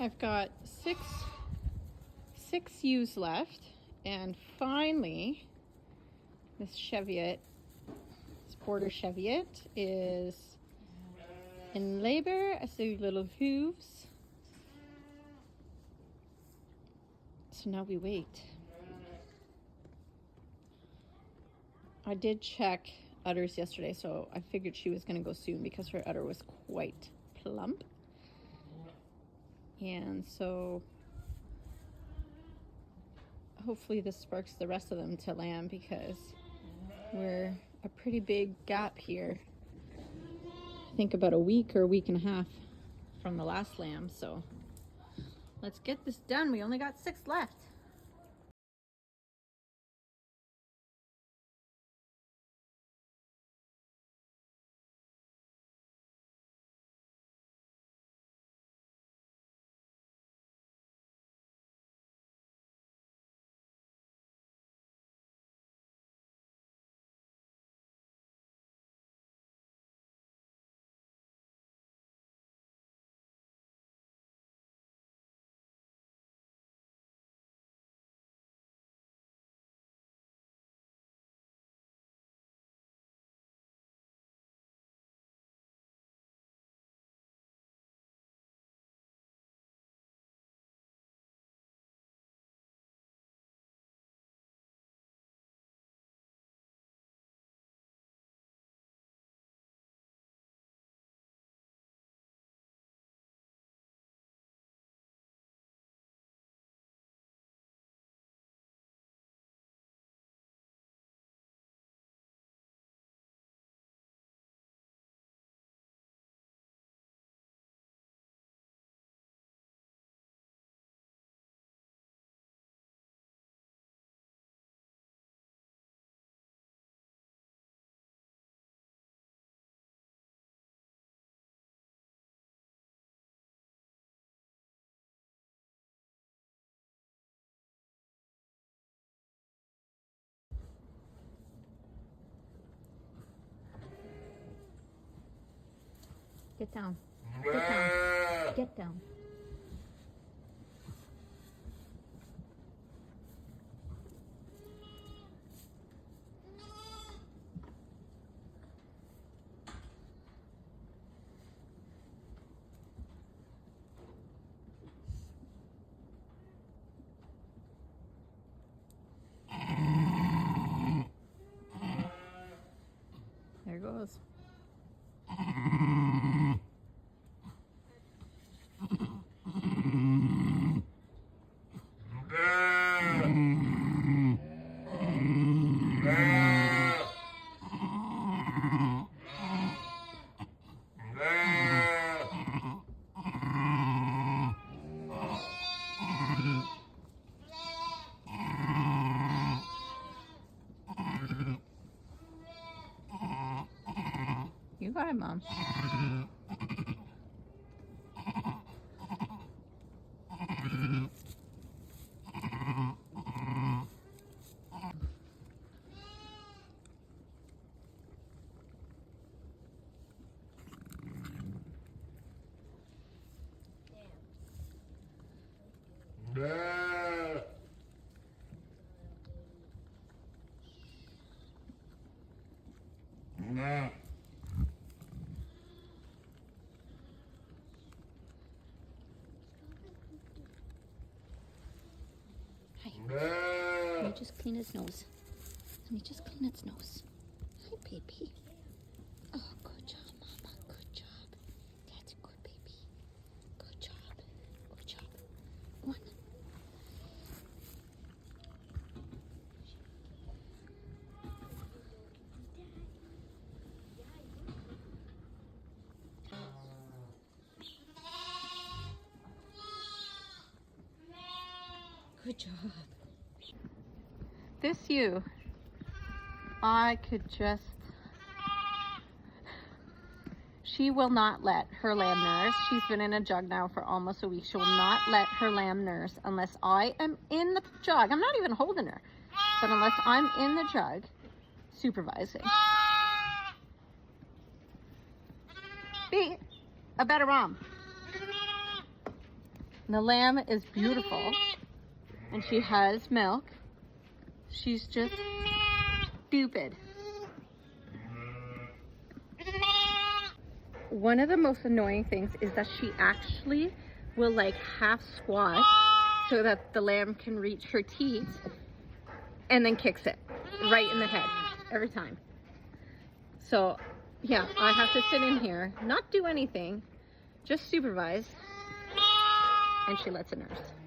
I've got six ewes left, and finally, this Cheviot, this Border Cheviot, is in labor. I see little hooves. So now we wait. I did check udders yesterday, so I figured she was going to go soon because her udder was quite plump. And so hopefully this sparks the rest of them to lamb, because we're a pretty big gap here. I think about a week or a week and a half from the last lamb. So let's get this done. We only got 6 left. Get down. Get down. Get down. There goes. You got it, Mom. Hi. Let me just clean its nose. Let me just clean its nose. Hi, baby. Oh, good job, Mama. Good job. That's a good baby. Good job. Good job. One. Good job. This ewe, I could just... She will not let her lamb nurse. She's been in a jug now for almost a week. She will not let her lamb nurse unless I am in the jug. I'm not even holding her. But unless I'm in the jug supervising. Be a better mom. And the lamb is beautiful. And she has milk. She's just stupid. One of the most annoying things is that she actually will like half squat so that the lamb can reach her teats, and then kicks it right in the head every time. So yeah, I have to sit in here, not do anything, just supervise, and she lets it nurse.